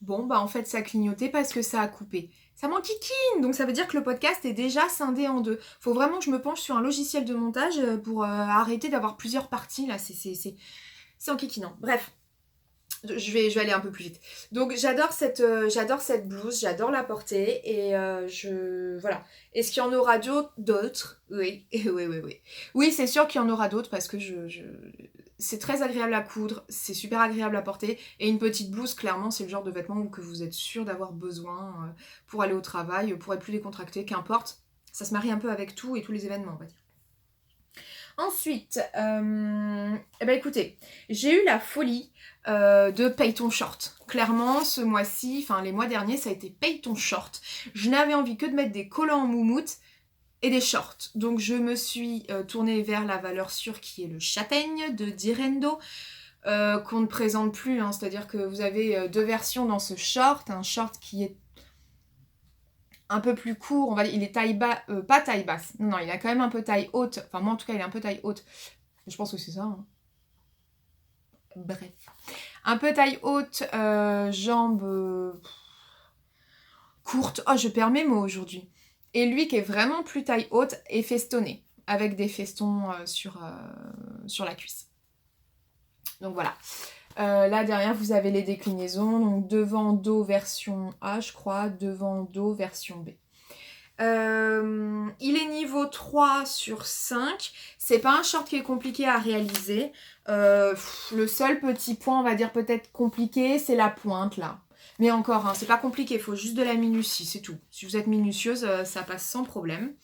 Bon, bah en fait, ça a clignoté parce que ça a coupé. Ça m'enquiquine, donc ça veut dire que le podcast est déjà scindé en deux. Faut vraiment que je me penche sur un logiciel de montage pour arrêter d'avoir plusieurs parties, là, c'est enquiquinant. Bref, je vais aller un peu plus vite. Donc j'adore cette blouse, j'adore la porter et voilà. Est-ce qu'il y en aura d'autres? Oui, oui, oui, oui. Oui, c'est sûr qu'il y en aura d'autres parce que c'est très agréable à coudre, c'est super agréable à porter et une petite blouse, clairement, c'est le genre de vêtement que vous êtes sûr d'avoir besoin pour aller au travail, pour être plus décontracté, qu'importe. Ça se marie un peu avec tout et tous les événements, on va dire. Ensuite, eh ben écoutez, j'ai eu la folie de paye ton short. Clairement, ce mois-ci, enfin les mois derniers, ça a été paye ton short. Je n'avais envie que de mettre des collants en moumoute et des shorts. Donc je me suis tournée vers la valeur sûre qui est le châtaigne de Direndo, qu'on ne présente plus, hein. C'est-à-dire que vous avez deux versions dans ce short. Un short qui est un peu plus court, on va dire, il est taille bas, pas taille basse, non, il a quand même un peu taille haute, enfin moi en tout cas il est un peu taille haute, je pense que c'est ça, hein. Bref. Un peu taille haute, jambes courtes, oh je perds mes mots aujourd'hui. Et lui qui est vraiment plus taille haute et festonné, avec des festons sur la cuisse. Donc voilà. Là derrière vous avez les déclinaisons, donc devant dos version A je crois, devant dos version B. Il est niveau 3 sur 5. C'est pas un short qui est compliqué à réaliser. Le seul petit point, on va dire peut-être compliqué, c'est la pointe là. Mais encore, hein, c'est pas compliqué, il faut juste de la minutie, c'est tout. Si vous êtes minutieuse, ça passe sans problème.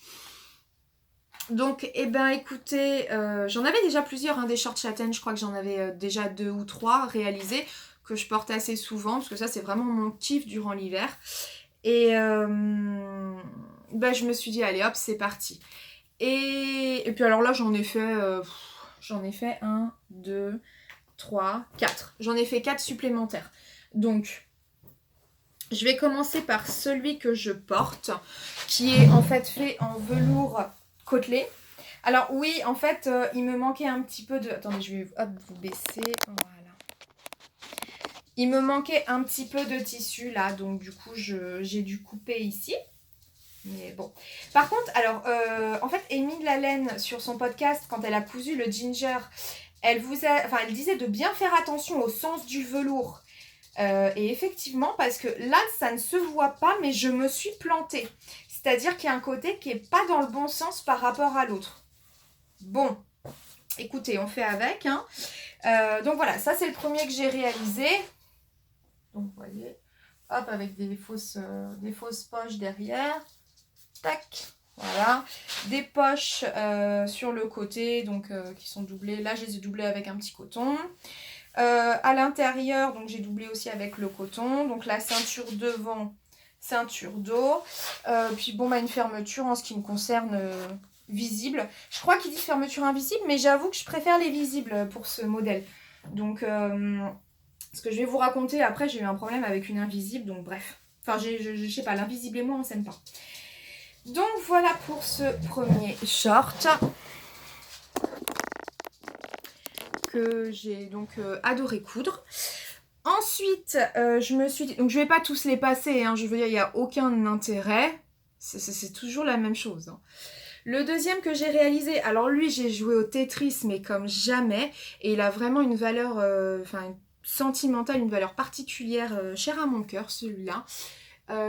Donc, eh ben écoutez, j'en avais déjà plusieurs, hein, des shorts châtaignes, je crois que j'en avais déjà 2 ou 3 réalisés, que je porte assez souvent, parce que ça c'est vraiment mon kiff durant l'hiver. Et bah, je me suis dit, allez hop, c'est parti. Et puis alors là, j'en ai fait 1, 2, 3, 4. J'en ai fait 4 supplémentaires. Donc, je vais commencer par celui que je porte, qui est en fait fait en velours côtelé. Alors oui, en fait, il me manquait un petit peu de... Attendez, je vais vous baisser. Voilà. Il me manquait un petit peu de tissu là, donc du coup, j'ai dû couper ici. Mais bon. Par contre, alors, en fait, Amy Lalaine, sur son podcast, quand elle a cousu le ginger, elle disait de bien faire attention au sens du velours. Et effectivement, parce que là, ça ne se voit pas, mais je me suis plantée. C'est-à-dire qu'il y a un côté qui n'est pas dans le bon sens par rapport à l'autre. Bon, écoutez, on fait avec, hein. Donc voilà, ça c'est le premier que j'ai réalisé. Donc vous voyez, hop, avec des fausses poches derrière. Tac, voilà. Des poches sur le côté, donc qui sont doublées. Là, je les ai doublées avec un petit coton. À l'intérieur, donc j'ai doublé aussi avec le coton. Donc la ceinture devant, ceinture dos. Puis bon, bah, une fermeture en ce qui me concerne visible. Je crois qu'il dit fermeture invisible, mais j'avoue que je préfère les visibles pour ce modèle. Donc, ce que je vais vous raconter, après, j'ai eu un problème avec une invisible, donc bref. Enfin, je sais pas, l'invisible et moi, on s'aime pas. Donc voilà pour ce premier short que j'ai donc adoré coudre. Ensuite, je me suis dit, donc je vais pas tous les passer, hein, je veux dire, il n'y a aucun intérêt, c'est toujours la même chose, hein. Le deuxième que j'ai réalisé, alors lui j'ai joué au Tetris mais comme jamais, et il a vraiment une valeur sentimentale, une valeur particulière chère à mon cœur celui-là.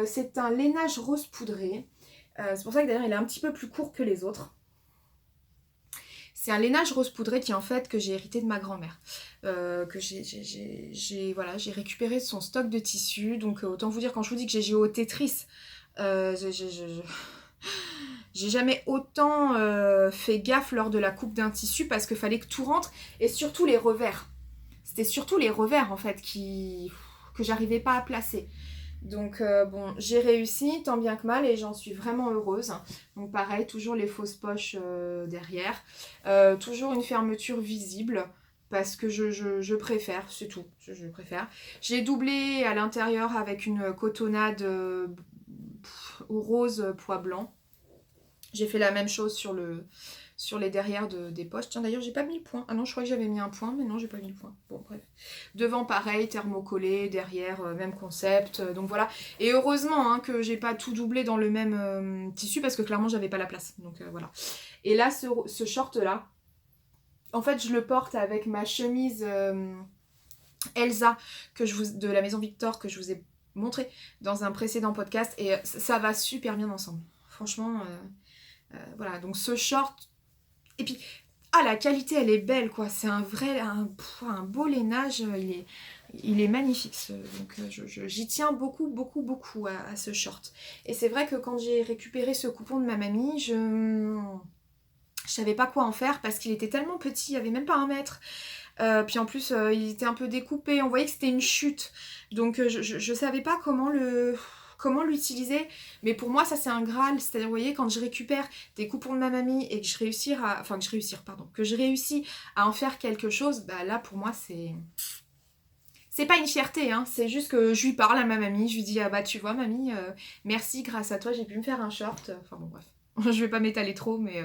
C'est un lainage rose poudré. C'est pour ça que d'ailleurs il est un petit peu plus court que les autres. C'est un lainage rose poudré qui en fait que j'ai hérité de ma grand-mère. Que j'ai récupéré de son stock de tissus. Donc autant vous dire, quand je vous dis que j'ai joué au Tetris, j'ai jamais autant fait gaffe lors de la coupe d'un tissu parce qu'il fallait que tout rentre. Et surtout les revers. C'était surtout les revers en fait que j'arrivais pas à placer. Donc bon, j'ai réussi tant bien que mal et j'en suis vraiment heureuse. Donc pareil, toujours les fausses poches derrière. Toujours une fermeture visible parce que je préfère, c'est tout, je préfère. J'ai doublé à l'intérieur avec une cotonnade au rose pois blanc. J'ai fait la même chose sur sur les derrières des poches. Tiens, d'ailleurs, j'ai pas mis le point. Ah non, je crois que j'avais mis un point, mais non, j'ai pas mis le point. Bon, bref. Devant, pareil, thermocollé, derrière, même concept. Donc voilà. Et heureusement que j'ai pas tout doublé dans le même tissu, parce que clairement, j'avais pas la place. Donc voilà. Et là, ce short-là, en fait, je le porte avec ma chemise Elsa de la maison Victor que je vous ai montré dans un précédent podcast. Et ça va super bien ensemble. Franchement, voilà. Donc ce short... Et puis, la qualité, elle est belle, quoi. C'est un beau lainage. Il est magnifique. Donc j'y tiens beaucoup, beaucoup, beaucoup à ce short. Et c'est vrai que quand j'ai récupéré ce coupon de ma mamie, je savais pas quoi en faire parce qu'il était tellement petit, il n'y avait même pas 1 mètre. Puis en plus, il était un peu découpé, on voyait que c'était une chute. Donc je savais pas comment l'utiliser. Mais pour moi, ça c'est un Graal. C'est-à-dire, vous voyez, quand je récupère des coupons de ma mamie et que je réussis à en faire quelque chose, bah là pour moi c'est pas une fierté, hein, c'est juste que je lui parle à ma mamie, je lui dis, ah bah tu vois mamie, merci, grâce à toi j'ai pu me faire un short. Enfin bon bref. Je vais pas m'étaler trop, mais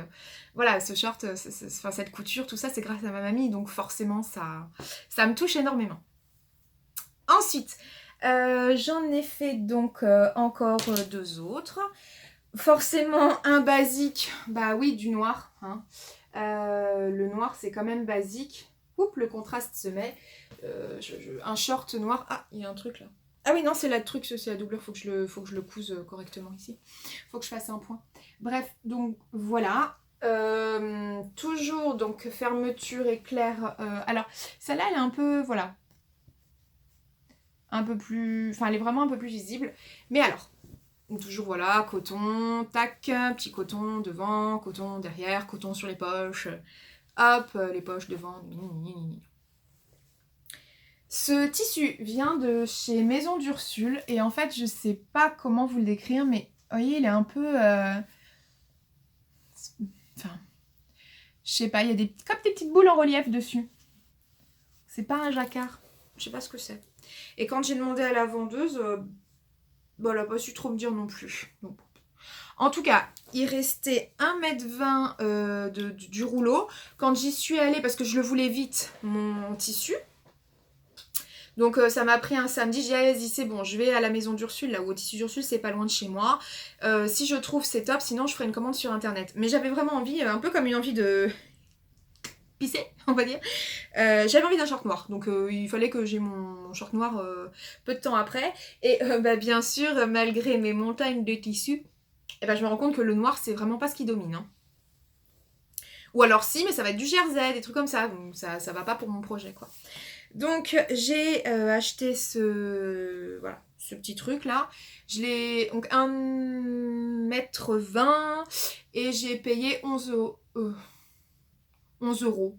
voilà, ce short, cette couture, tout ça, c'est grâce à ma mamie, donc forcément, ça me touche énormément. Ensuite, j'en ai fait donc encore 2 autres. Forcément, un basique, bah oui, du noir. Hein. Le noir, c'est quand même basique. Oups, le contraste se met. Un short noir. Ah, il y a un truc là. Ah oui, non, c'est la truc, c'est la doublure, faut que je le couse correctement ici. Faut que je fasse un point. Bref, donc voilà. Toujours donc fermeture éclair. Alors, celle-là, elle est un peu, voilà. Un peu plus... Enfin, elle est vraiment un peu plus visible. Mais alors, toujours voilà, coton, tac, petit coton devant, coton derrière, coton sur les poches. Hop, les poches devant. Ce tissu vient de chez Maison d'Ursule et en fait je sais pas comment vous le décrire mais vous voyez il est un peu enfin je sais pas, il y a comme des petites boules en relief dessus. C'est pas un jacquard, je sais pas ce que c'est. Et quand j'ai demandé à la vendeuse, elle a pas su trop me dire non plus. Donc, en tout cas, il restait 1,20 m du rouleau. Quand j'y suis allée, parce que je le voulais vite, mon tissu, donc ça m'a pris un samedi, j'ai dit allez-y c'est bon, je vais à la maison d'Ursule, là où au tissu d'Ursule c'est pas loin de chez moi. Si je trouve c'est top, sinon je ferai une commande sur internet. Mais j'avais vraiment envie, un peu comme une envie de pisser, on va dire. J'avais envie d'un short noir, donc il fallait que j'ai mon short noir peu de temps après. Et bien sûr, malgré mes montagnes de tissu, je me rends compte que le noir c'est vraiment pas ce qui domine. Hein. Ou alors si, mais ça va être du jersey, des trucs comme ça, donc ça va pas pour mon projet quoi. Donc j'ai acheté ce petit truc là. Je l'ai donc 1,20 m et j'ai payé 11 euros,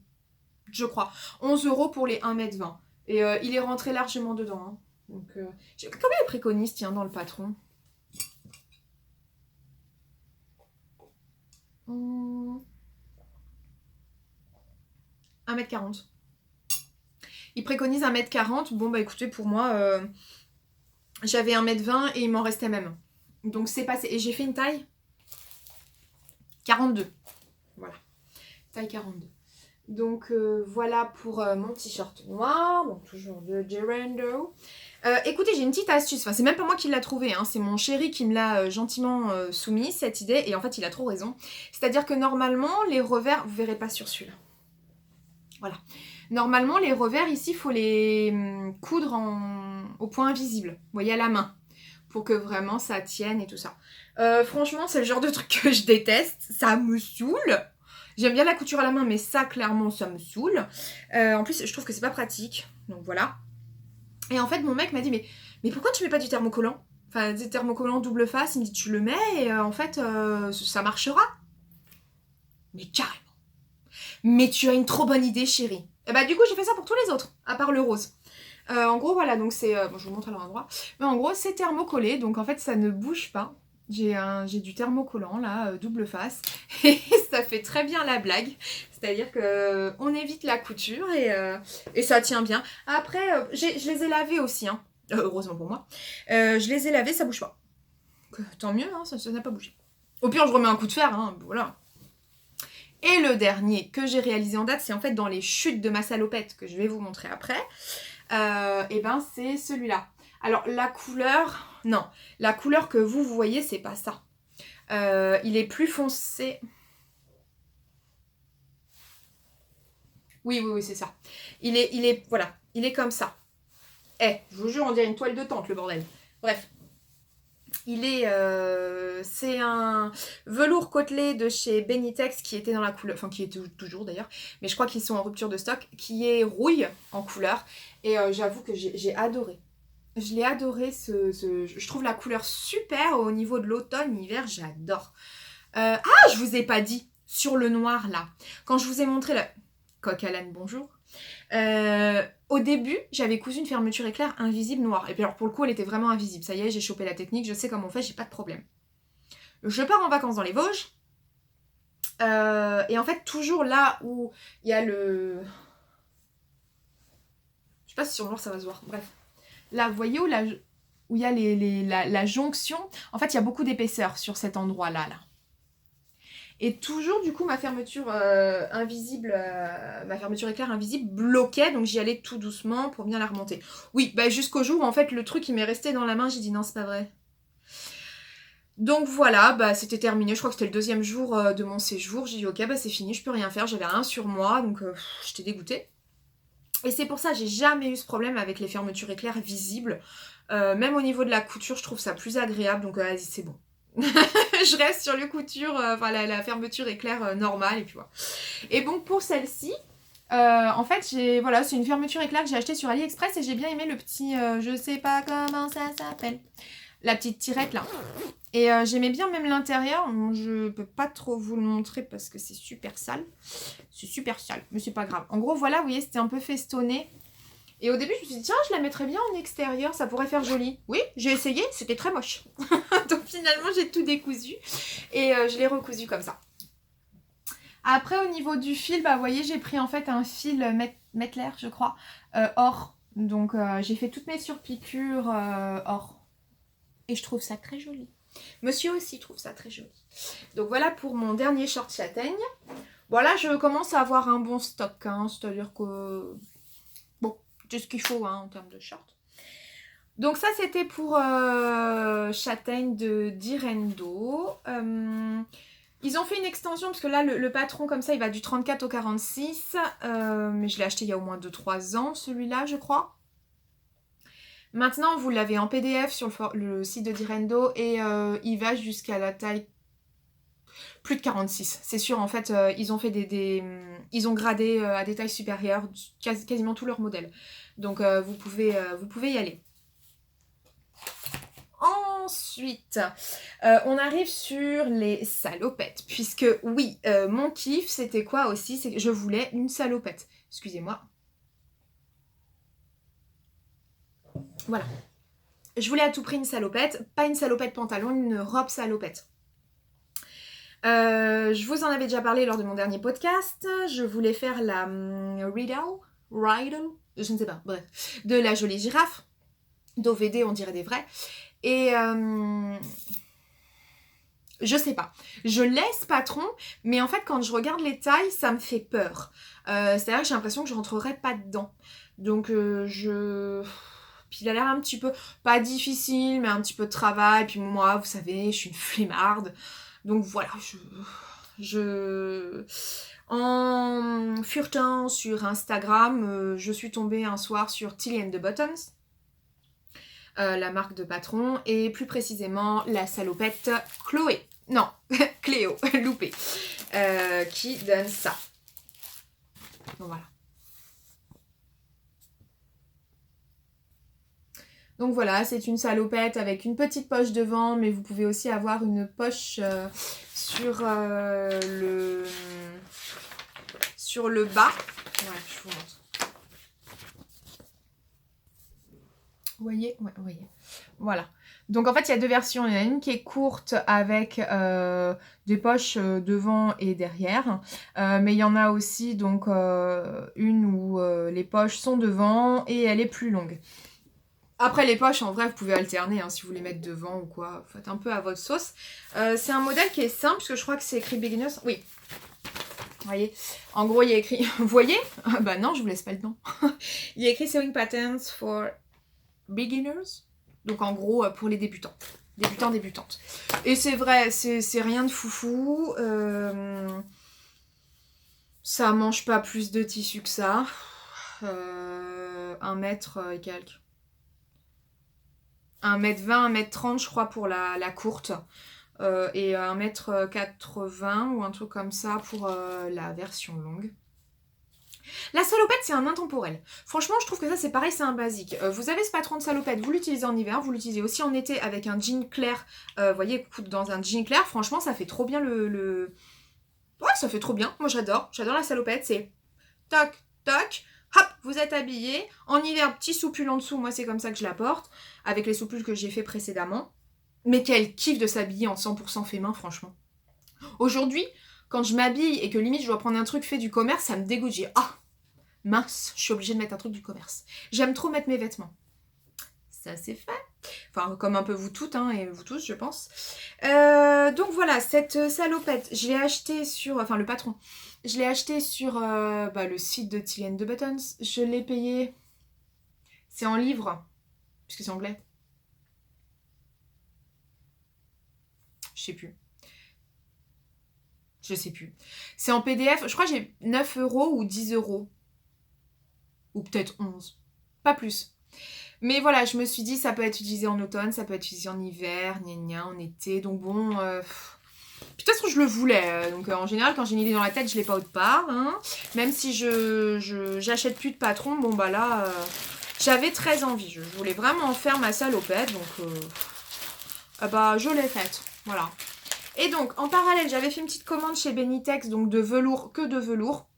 je crois. 11 euros pour les 1,20 m. Et il est rentré largement dedans. Hein. Donc, combien il préconise, tiens, dans le patron 1,40 m. Il préconise 1,40 m. Bon, bah écoutez, pour moi, j'avais 1,20 m et il m'en restait même. Donc c'est passé. Et j'ai fait une taille 42. Voilà. Taille 42. Donc voilà pour mon t-shirt noir. Donc toujours de Gerando. Écoutez, j'ai une petite astuce. Enfin, c'est même pas moi qui l'a trouvé. Hein. C'est mon chéri qui me l'a gentiment soumis, cette idée. Et en fait, il a trop raison. C'est-à-dire que normalement, les revers... Vous verrez pas sur celui-là. Voilà. Normalement, les revers, ici, il faut les coudre au point invisible. Vous voyez, à la main. Pour que vraiment ça tienne et tout ça. Franchement, c'est le genre de truc que je déteste. Ça me saoule. J'aime bien la couture à la main, mais ça, clairement, ça me saoule. En plus, je trouve que c'est pas pratique. Donc voilà. Et en fait, mon mec m'a dit, mais pourquoi tu mets pas du thermocollant? Enfin, du thermocollant double face. Il me dit, tu le mets et en fait, ça marchera. Mais carrément. Mais tu as une trop bonne idée, chérie. Et du coup, j'ai fait ça pour tous les autres, à part le rose. En gros, voilà, donc c'est... bon, je vous montre à l'endroit. Mais en gros, c'est thermocollé, donc en fait, ça ne bouge pas. J'ai du thermocollant, là, double face. Et ça fait très bien la blague. C'est-à-dire que on évite la couture et ça tient bien. Après, je les ai lavés aussi, hein. Heureusement pour moi. Je les ai lavés, ça bouge pas. Donc, tant mieux, hein, ça n'a pas bougé. Au pire, je remets un coup de fer, hein, voilà. Et le dernier que j'ai réalisé en date, c'est en fait dans les chutes de ma salopette que je vais vous montrer après. Et ben c'est celui-là. Alors la couleur, non, la couleur que vous voyez, c'est pas ça. Il est plus foncé. Oui, c'est ça. Voilà, il est comme ça. Je vous jure, on dirait une toile de tente, le bordel. Bref. C'est un velours côtelé de chez Benitex qui était dans la couleur, enfin qui est toujours d'ailleurs, mais je crois qu'ils sont en rupture de stock, qui est rouille en couleur. Et j'avoue que j'ai adoré. Je l'ai adoré, je trouve la couleur super au niveau de l'automne, hiver, j'adore. Je vous ai pas dit, sur le noir là, quand je vous ai montré la... Coq à l'âne, bonjour. Au début, j'avais cousu une fermeture éclair invisible noire. Et puis alors pour le coup, elle était vraiment invisible. Ça y est, j'ai chopé la technique, je sais comment on fait, j'ai pas de problème. Je pars en vacances dans les Vosges. Et en fait, toujours là où il y a le... Je sais pas si sur le noir ça va se voir. Bref. Là, vous voyez où il y a la jonction. En fait, il y a beaucoup d'épaisseur sur cet endroit-là. Là. Et toujours, du coup, ma fermeture invisible, ma fermeture éclair invisible bloquait, donc j'y allais tout doucement pour bien la remonter. Oui, jusqu'au jour où, en fait, le truc, il m'est resté dans la main, j'ai dit non, c'est pas vrai. Donc voilà, c'était terminé, je crois que c'était le 2e jour de mon séjour. J'ai dit ok, c'est fini, je peux rien faire, j'avais rien sur moi, donc j'étais dégoûtée. Et c'est pour ça que j'ai jamais eu ce problème avec les fermetures éclair visibles. Même au niveau de la couture, je trouve ça plus agréable, donc vas-y, c'est bon. Je reste sur les coutures, la fermeture éclair normale, et puis voilà. Et bon, pour celle-ci, en fait, c'est une fermeture éclair que j'ai achetée sur AliExpress et j'ai bien aimé le petit, je sais pas comment ça s'appelle, la petite tirette là. Et j'aimais bien même l'intérieur. Je peux pas trop vous le montrer parce que c'est super sale. C'est super sale, mais c'est pas grave. En gros, voilà, vous voyez, c'était un peu festonné. Et au début, je me suis dit, tiens, je la mettrais bien en extérieur, ça pourrait faire joli. Oui, j'ai essayé, c'était très moche. Donc finalement, j'ai tout décousu et je l'ai recousu comme ça. Après, au niveau du fil, vous voyez, j'ai pris en fait un fil Mettler, je crois, or. Donc j'ai fait toutes mes surpiqûres or. Et je trouve ça très joli. Monsieur aussi trouve ça très joli. Donc voilà pour mon dernier short châtaigne. Voilà, je commence à avoir un bon stock, hein, c'est-à-dire que... Bon, c'est ce qu'il faut en termes de short. Donc ça, c'était pour châtaigne de Direndo. Ils ont fait une extension, parce que là, le patron, comme ça, il va du 34 au 46. Mais je l'ai acheté il y a au moins 2-3 ans, celui-là, je crois. Maintenant, vous l'avez en PDF sur le site de Direndo et il va jusqu'à la taille plus de 46. C'est sûr, en fait, ils ont fait ils ont gradé à des tailles supérieures quasiment tous leurs modèles. Donc, vous pouvez y aller. Ensuite, on arrive sur les salopettes. Puisque, oui, mon kiff, c'était quoi aussi? C'est que je voulais une salopette. Excusez-moi. Voilà. Je voulais à tout prix une salopette. Pas une salopette pantalon, une robe salopette. Je vous en avais déjà parlé lors de mon dernier podcast. Je voulais faire la Riddle, je ne sais pas, bref, de la jolie girafe. D'OVD, on dirait des vrais. Et je sais pas. Je laisse patron, mais en fait, quand je regarde les tailles, ça me fait peur. C'est-à-dire que j'ai l'impression que je rentrerai pas dedans. Donc, Puis il a l'air un petit peu, pas difficile, mais un petit peu de travail. Puis moi, vous savez, je suis une flemmarde. Donc voilà, en furetant sur Instagram, je suis tombée un soir sur Tilly and the Buttons, la marque de patron, et plus précisément la salopette Chloé. Non, Cléo, loupé, qui donne ça. Donc voilà. Donc voilà, c'est une salopette avec une petite poche devant, mais vous pouvez aussi avoir une poche sur le bas. Ouais, je vous montre. Vous voyez? Ouais, vous voyez. Voilà. Donc en fait, il y a deux versions. Il y en a une qui est courte avec des poches devant et derrière. Mais il y en a aussi donc une où les poches sont devant et elle est plus longue. Après, les poches, en vrai, vous pouvez alterner si vous les mettez devant ou quoi. Faites un peu à votre sauce. C'est un modèle qui est simple, parce que je crois que c'est écrit Beginners. Oui. voyez, en gros, il y a écrit, vous voyez? Bah non, je vous laisse pas le temps. Il y a écrit Sewing Patterns for Beginners. Donc en gros, pour les débutants. Débutants, débutantes. Et c'est vrai, c'est rien de foufou. Ça mange pas plus de tissu que ça. 1 mètre et quelques. 1m20, 1m30 je crois pour la courte. Et 1m80 ou un truc comme ça pour la version longue. La salopette, c'est un intemporel. Franchement, je trouve que ça, c'est pareil, c'est un basique. Vous avez ce patron de salopette, vous l'utilisez en hiver, vous l'utilisez aussi en été avec un jean clair. Vous voyez, dans un jean clair, franchement, ça fait trop bien Ouais, ça fait trop bien. Moi, j'adore. J'adore la salopette. C'est toc, toc. Hop, vous êtes habillé. En hiver, petit soupul en dessous. Moi, c'est comme ça que je la porte. Avec les soupules que j'ai fait précédemment. Mais quel kiff de s'habiller en 100% fait main, franchement. Aujourd'hui, quand je m'habille et que limite je dois prendre un truc fait du commerce, ça me dégoûte. Mince, je suis obligée de mettre un truc du commerce. J'aime trop mettre mes vêtements. Ça c'est fait. Enfin, comme un peu vous toutes, hein, et vous tous, je pense. Donc voilà, cette salopette, je l'ai achetée sur... Enfin, le patron. Je l'ai achetée sur le site de Tilly and the Buttons. Je l'ai payé... C'est en livres, puisque c'est anglais. Je sais plus. Je sais plus. C'est en PDF. Je crois que j'ai 9 € ou 10 €. Ou peut-être 11. Pas plus. Mais voilà, je me suis dit, ça peut être utilisé en automne, ça peut être utilisé en hiver, en été. Donc bon... Puis de toute façon, je le voulais. Donc en général, quand j'ai une idée dans la tête, je l'ai pas autre part. Hein. Même si j'achète plus de patron, bon bah là... j'avais très envie. Je voulais vraiment en faire ma salopette. Donc je l'ai faite. Voilà. Et donc, en parallèle, j'avais fait une petite commande chez Benitex, donc de velours, que de velours.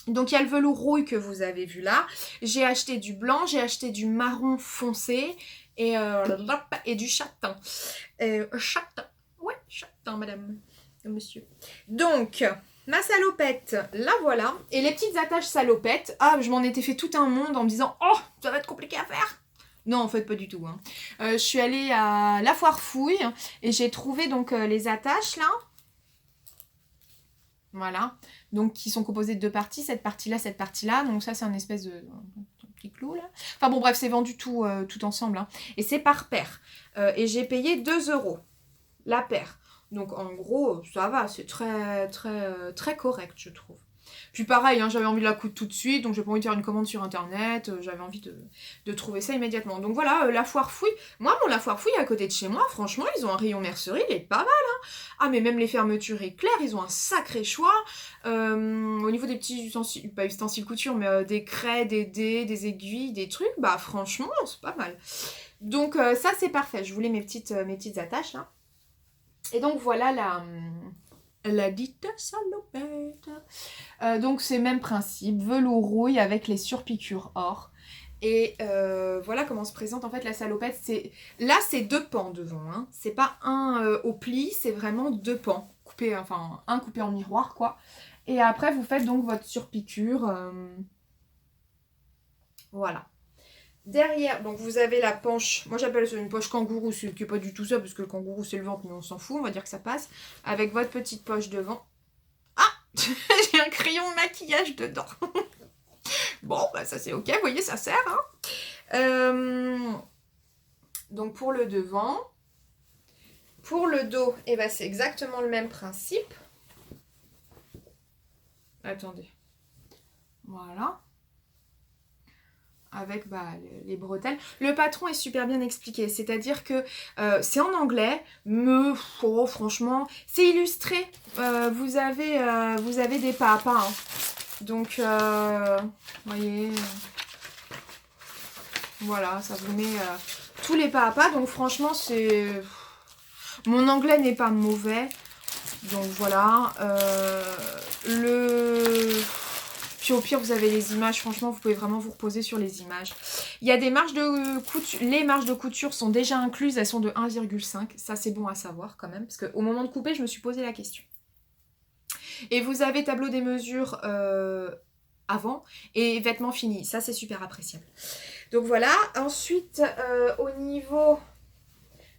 Donc, il y a le velours rouille que vous avez vu là. J'ai acheté du blanc, j'ai acheté du marron foncé et du châtain. Châtain. Ouais, châtain, madame. Monsieur. Donc, ma salopette, la voilà. Et les petites attaches salopettes. Ah, je m'en étais fait tout un monde en me disant « Oh, ça va être compliqué à faire !» Non, en fait, pas du tout. Hein. Je suis allée à la foire fouille et j'ai trouvé donc les attaches là. Voilà. Donc, qui sont composées de 2 parties. Cette partie-là, cette partie-là. Donc, ça, c'est un espèce de petit clou là. Enfin, bon, bref, c'est vendu tout ensemble. Hein. Et c'est par paire. Et j'ai payé 2 € la paire. Donc, en gros, ça va. C'est très, très, très correct, je trouve. Puis pareil, hein, j'avais envie de la coudre tout de suite, donc j'ai pas envie de faire une commande sur internet, j'avais envie de trouver ça immédiatement. Donc voilà, la foire fouille. Moi, la foire fouille à côté de chez moi, franchement, ils ont un rayon mercerie, il est pas mal. Hein. Ah, mais même les fermetures éclairs, ils ont un sacré choix. Au niveau des petits ustensiles, pas ustensiles couture, mais des craies, des dés, des aiguilles, des trucs, bah franchement, c'est pas mal. Donc ça, c'est parfait. Je voulais mes petites attaches là. Et donc voilà la dite salopette. Donc c'est même principe, velours rouille avec les surpiqûres or. Et voilà comment se présente en fait la salopette. Là c'est 2 pans devant, hein. C'est pas un au pli, c'est vraiment 2 pans. Un coupé en miroir quoi. Et après vous faites donc votre surpiqûre. Voilà. Derrière, donc vous avez la penche, moi j'appelle ça une poche kangourou, ce qui n'est pas du tout ça, parce que le kangourou c'est le ventre, mais on s'en fout, on va dire que ça passe. Avec votre petite poche devant. Ah j'ai un crayon de maquillage dedans. Bon, bah ça c'est ok, vous voyez, ça sert. Hein. Donc pour le devant. Pour le dos, eh ben, c'est exactement le même principe. Attendez. Voilà. Avec les bretelles. Le patron est super bien expliqué, c'est-à-dire que c'est en anglais, mais franchement, c'est illustré. Vous avez des pas à pas. Hein. Donc, vous voyez, voilà, ça vous met tous les pas à pas. Donc franchement, c'est... Mon anglais n'est pas mauvais. Donc voilà. Puis au pire, vous avez les images. Franchement, vous pouvez vraiment vous reposer sur les images. Il y a des marges de couture. Les marges de couture sont déjà incluses. Elles sont de 1,5. Ça, c'est bon à savoir quand même. Parce qu'au moment de couper, je me suis posé la question. Et vous avez tableau des mesures avant et vêtements finis. Ça, c'est super appréciable. Donc voilà. Ensuite, au niveau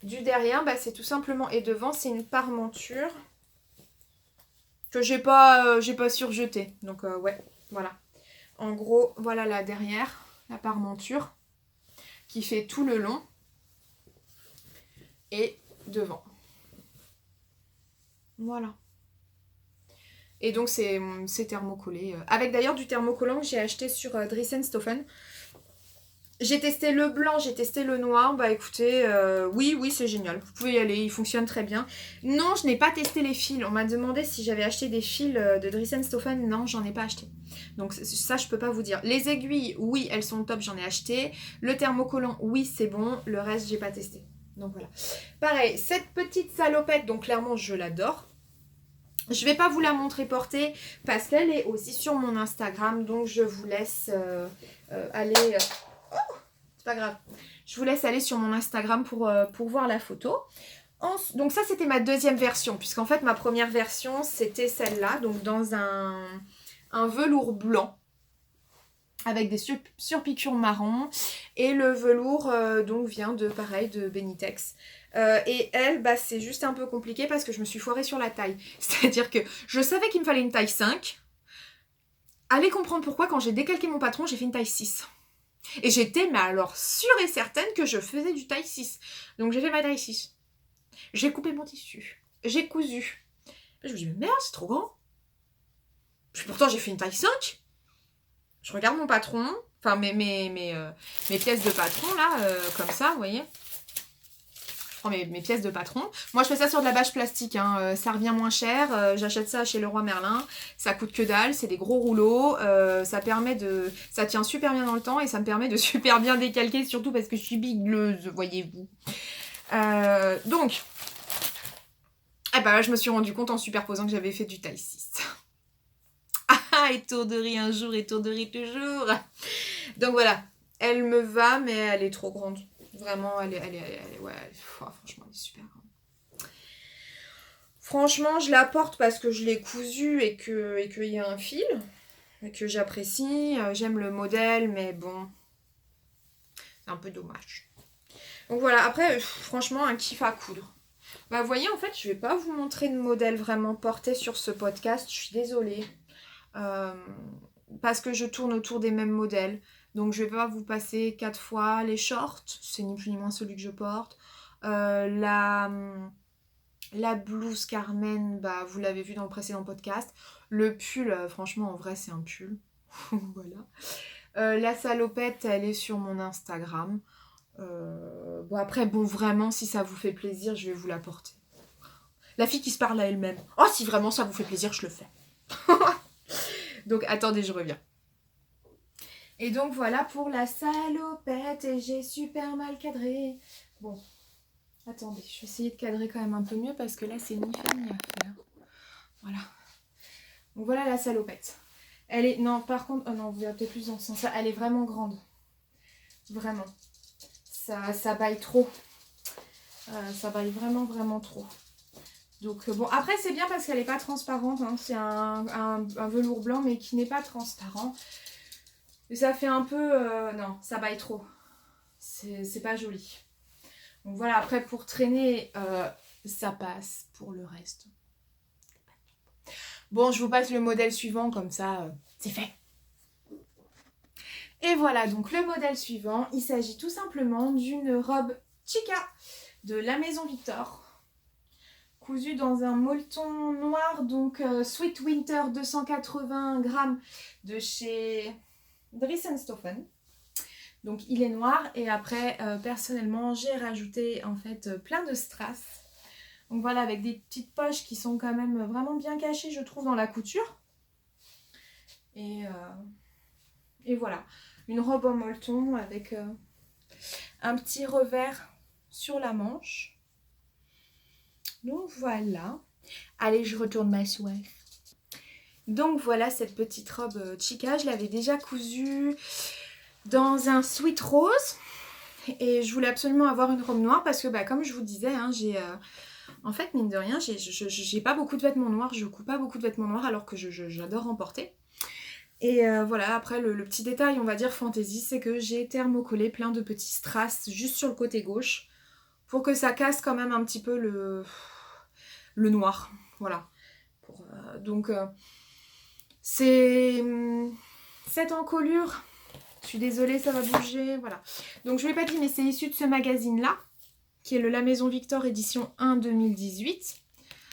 du derrière, c'est tout simplement... Et devant, c'est une parmenture. que j'ai pas surjeté. Donc ouais, voilà. En gros, voilà là derrière, la parmenture qui fait tout le long et devant. Voilà. Et donc c'est thermocollé. Avec d'ailleurs du thermocollant que j'ai acheté sur Drissen Stoffen. J'ai testé le blanc, j'ai testé le noir. Bah écoutez, oui, c'est génial. Vous pouvez y aller, il fonctionne très bien. Non, je n'ai pas testé les fils. On m'a demandé si j'avais acheté des fils de Drissen Stoffen. Non, j'en ai pas acheté. Donc ça, je peux pas vous dire. Les aiguilles, oui, elles sont top, j'en ai acheté. Le thermocollant, oui, c'est bon. Le reste, j'ai pas testé. Donc voilà. Pareil, cette petite salopette, donc clairement, je l'adore. Je vais pas vous la montrer portée parce qu'elle est aussi sur mon Instagram. Donc je vous laisse aller... c'est pas grave. Je vous laisse aller sur mon Instagram pour voir la photo. Donc ça, c'était ma deuxième version. Puisqu'en fait, ma première version, c'était celle-là. Donc dans un velours blanc. Avec des surpiqûres marron. Et le velours, donc, vient de Benitex. Et elle, bah, c'est juste un peu compliqué parce que je me suis foirée sur la taille. C'est-à-dire que je savais qu'il me fallait une taille 5. Allez comprendre pourquoi, quand j'ai décalqué mon patron, j'ai fait une taille 6. Et j'étais, mais alors, sûre et certaine que je faisais du taille 6. Donc j'ai fait ma taille 6. J'ai coupé mon tissu. J'ai cousu. Je me dis, mais merde, c'est trop grand. Puis pourtant, j'ai fait une taille 5. Je regarde mon patron. Enfin, mes pièces de patron, là, comme ça, vous voyez. Je prends mes pièces de patron. Moi, je fais ça sur de la bâche plastique. Hein. Ça revient moins cher. J'achète ça chez Leroy Merlin. Ça coûte que dalle. C'est des gros rouleaux. Ça tient super bien dans le temps et ça me permet de super bien décalquer, surtout parce que je suis bigleuse, voyez-vous. Donc, eh ben, je me suis rendu compte en superposant que j'avais fait du taille 6. Ah, étourderie un jour, étourderie toujours. Donc voilà, elle me va, mais elle est trop grande. Vraiment, elle est ouais, franchement, elle est super grande. Franchement, je la porte parce que je l'ai cousue et qu'il y a un fil, et que j'apprécie. J'aime le modèle, mais bon, c'est un peu dommage. Donc voilà, après, franchement, un kiff à coudre. Bah, vous voyez, en fait, je vais pas vous montrer de modèle vraiment porté sur ce podcast, je suis désolée. Parce que je tourne autour des mêmes modèles. Donc je vais pas vous passer 4 fois les shorts, c'est ni plus ni moins celui que je porte. La blouse Carmen, bah, vous l'avez vu dans le précédent podcast. Le pull, franchement, en vrai, c'est un pull. Voilà. La salopette, elle est sur mon Instagram. Bon, après, bon, vraiment, si ça vous fait plaisir, je vais vous la porter. La fille qui se parle à elle-même. Oh, si vraiment ça vous fait plaisir, je le fais. Donc, attendez, je reviens. Et donc, voilà pour la salopette. Et j'ai super mal cadré. Bon, attendez, je vais essayer de cadrer quand même un peu mieux parce que là, c'est ni fait ni à faire. Voilà. Donc, voilà la salopette. Elle est... Non, par contre... Oh non, vous verrez peut-être plus dans ce sens-là. Elle est vraiment grande. Vraiment. Ça baille trop. Ça baille vraiment, vraiment trop. Donc bon, après c'est bien parce qu'elle n'est pas transparente, hein. C'est un velours blanc mais qui n'est pas transparent. Et ça fait un peu... non, ça baille trop. C'est pas joli. Donc voilà, après pour traîner, ça passe. Pour le reste. Bon, je vous passe le modèle suivant, comme ça, c'est fait. Et voilà, donc le modèle suivant, il s'agit tout simplement d'une robe Chica de la Maison Victor. Cousu dans un molleton noir, donc Sweet Winter 280 grammes de chez Drissen Stoffen. Donc il est noir et après personnellement j'ai rajouté en fait plein de strass. Donc voilà, avec des petites poches qui sont quand même vraiment bien cachées je trouve dans la couture. Et voilà, une robe en molleton avec un petit revers sur la manche. Donc voilà. Allez, je retourne ma soif. Donc voilà cette petite robe Chica. Je l'avais déjà cousue dans un sweet rose. Et je voulais absolument avoir une robe noire parce que bah, comme je vous disais, hein, j'ai... en fait, mine de rien, j'ai pas beaucoup de vêtements noirs. Je couds pas beaucoup de vêtements noirs alors que j'adore en porter. Et voilà, après le petit détail, on va dire fantaisie, c'est que j'ai thermocollé plein de petits strass juste sur le côté gauche pour que ça casse quand même un petit peu le noir. Voilà. Donc, c'est cette encolure. Je suis désolée, ça va bouger. Voilà. Donc, je ne l'ai pas dit, mais c'est issu de ce magazine-là, qui est le La Maison Victor, édition 1 2018. De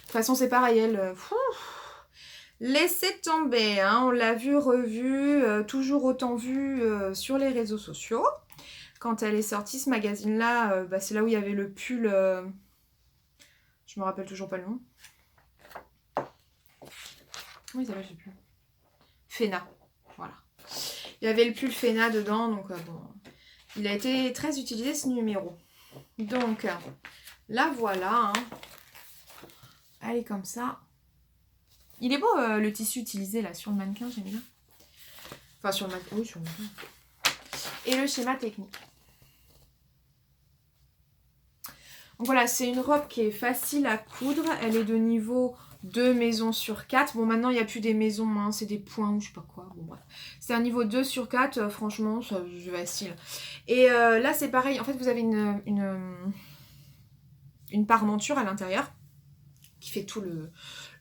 toute façon, c'est pareil, elle... laissez tomber, hein, on l'a vu, revu, toujours autant vu sur les réseaux sociaux. Quand elle est sortie, ce magazine-là, c'est là où il y avait le pull... je me rappelle toujours pas le nom. Comment il s'appelle, je sais plus. Féna, voilà. Il y avait le pull Féna dedans, donc bon... Il a été très utilisé, ce numéro. Donc, là, voilà. Hein. Elle est comme ça. Il est beau, le tissu utilisé, là, sur le mannequin, j'aime bien. Enfin, sur le mannequin, oui, sur le mannequin. Et le schéma technique. Donc voilà, c'est une robe qui est facile à coudre. Elle est de niveau 2 maisons sur 4. Bon, maintenant, il n'y a plus des maisons, hein, c'est des points ou je sais pas quoi. Bon, bref. C'est un niveau 2 sur 4. Franchement, c'est facile. Et là, c'est pareil. En fait, vous avez une parmenture à l'intérieur qui fait tout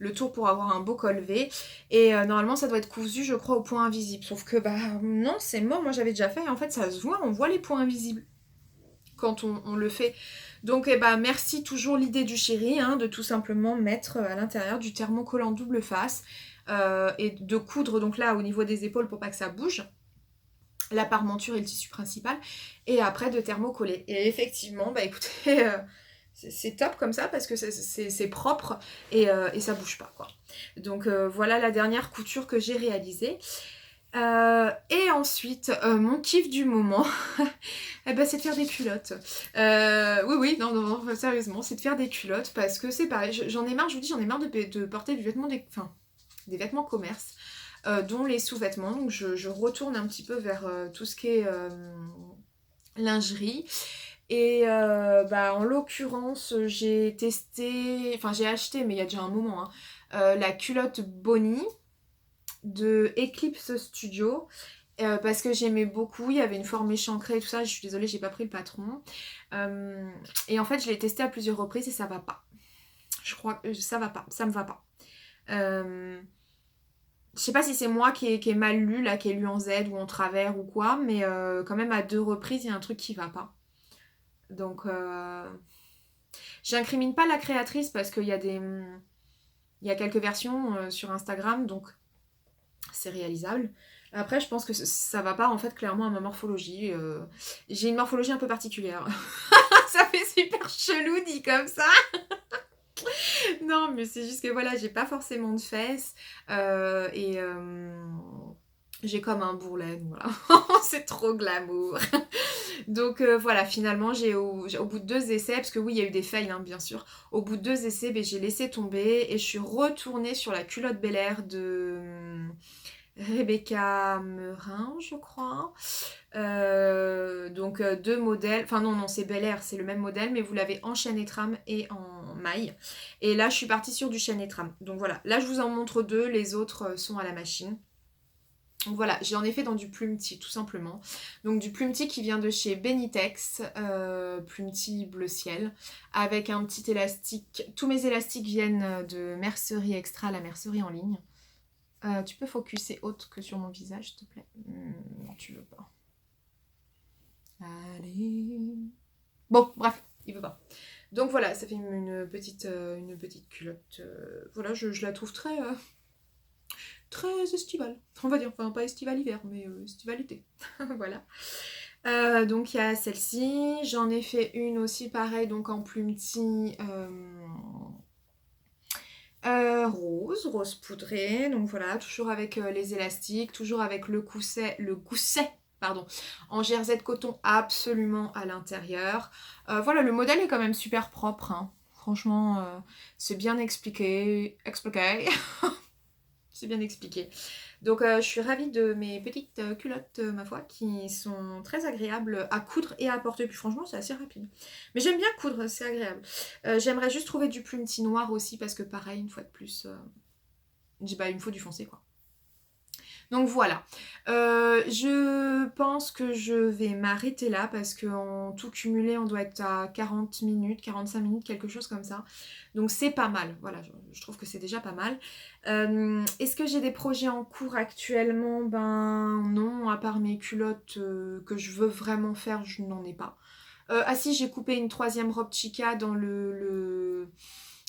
le tour pour avoir un beau col V. Et normalement, ça doit être cousu, je crois, au point invisible. Sauf que, non, c'est mort. Moi, j'avais déjà fait. Et en fait, ça se voit. On voit les points invisibles quand on le fait. Donc, merci toujours l'idée du chéri, hein, de tout simplement mettre à l'intérieur du thermocollant double face et de coudre, donc là, au niveau des épaules pour pas que ça bouge, la parmenture et le tissu principal, et après de thermocoller. Et effectivement, écoutez, c'est top comme ça parce que c'est propre et ça bouge pas, quoi. Donc, voilà la dernière couture que j'ai réalisée. Et ensuite, mon kiff du moment, c'est de faire des culottes. Oui, non, sérieusement, c'est de faire des culottes parce que c'est pareil, j'en ai marre, je vous dis, j'en ai marre de porter des vêtements commerce, dont les sous-vêtements. Donc je retourne un petit peu vers tout ce qui est lingerie. Et en l'occurrence, j'ai acheté, mais il y a déjà un moment, hein, la culotte Bonnie de Eclipse Studio parce que j'aimais beaucoup, il y avait une forme échancrée et tout ça, je suis désolée, j'ai pas pris le patron. Et en fait, je l'ai testé à plusieurs reprises et ça va pas. Je crois que ça va pas, ça me va pas. Je sais pas si c'est moi qui ai mal lu, là, qui ai lu en Z ou en travers ou quoi, mais quand même à 2 reprises, il y a un truc qui va pas. Donc, j'incrimine pas la créatrice parce qu'il y a il y a quelques versions sur Instagram, donc c'est réalisable. Après, je pense que ça va pas, en fait, clairement à ma morphologie. J'ai une morphologie un peu particulière. Ça fait super chelou dit comme ça. Non, mais c'est juste que voilà, j'ai pas forcément de fesses. J'ai comme un bourrelet, voilà. C'est trop glamour. Donc voilà, finalement, au bout de 2 essais, parce que oui, il y a eu des fails, hein, bien sûr. Au bout de 2 essais, j'ai laissé tomber et je suis retournée sur la culotte Bel Air de Rebecca Merin, je crois. Donc 2 modèles. Enfin non, c'est Bel Air, c'est le même modèle, mais vous l'avez en chaîne et trame et en maille. Et là, je suis partie sur du chaîne et trame. Donc voilà, là, je vous en montre 2, les autres sont à la machine. Donc voilà, j'en ai fait dans du Plumty tout simplement. Donc du Plumty qui vient de chez Benitex, Plumty bleu ciel, avec un petit élastique. Tous mes élastiques viennent de Mercerie Extra, la mercerie en ligne. Tu peux focuser autre que sur mon visage, s'il te plaît? Non, tu veux pas. Allez. Bon, bref, il veut pas. Donc voilà, ça fait une petite culotte. Voilà, je la trouve très... très estivale, on va dire, enfin pas estival hiver, mais estival été. Voilà. Donc il y a celle-ci, j'en ai fait une aussi pareil, donc en Plumty rose poudré, donc voilà, toujours avec les élastiques, toujours avec le gousset, pardon, en jersey de coton absolument à l'intérieur. Voilà, le modèle est quand même super propre, hein. Franchement, c'est bien expliqué. C'est bien expliqué. Donc je suis ravie de mes petites culottes, ma foi, qui sont très agréables à coudre et à porter. Puis franchement, c'est assez rapide. Mais j'aime bien coudre, c'est agréable. J'aimerais juste trouver du Plumty noir aussi, parce que pareil, une fois de plus, il me faut du foncé, quoi. Donc voilà, je pense que je vais m'arrêter là parce qu'en tout cumulé, on doit être à 40 minutes, 45 minutes, quelque chose comme ça. Donc c'est pas mal, voilà, je trouve que c'est déjà pas mal. Est-ce que j'ai des projets en cours actuellement? Ben non, à part mes culottes que je veux vraiment faire, je n'en ai pas. Ah si, j'ai coupé une 3e robe chica dans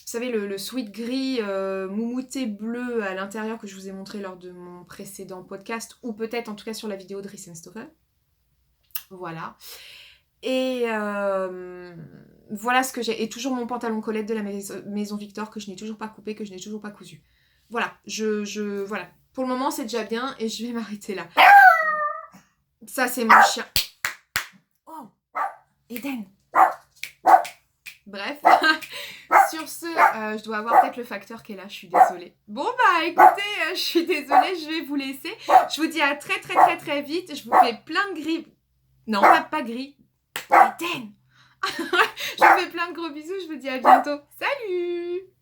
vous savez, le sweat gris moumouté bleu à l'intérieur que je vous ai montré lors de mon précédent podcast, ou peut-être en tout cas sur la vidéo de Stoffel. Voilà. Et voilà ce que j'ai. Et toujours mon pantalon Colette de la Maison Victor que je n'ai toujours pas coupé, que je n'ai toujours pas cousu. Voilà, voilà. Pour le moment, c'est déjà bien et je vais m'arrêter là. Ça, c'est mon chien. Oh, Eden. Bref, sur ce, je dois avoir peut-être le facteur qui est là, je suis désolée. Bon bah écoutez, je suis désolée, je vais vous laisser. Je vous dis à très très très très vite, je vous fais plein de gris... Non, pas gris. Eden. Je vous fais plein de gros bisous, je vous dis à bientôt. Salut!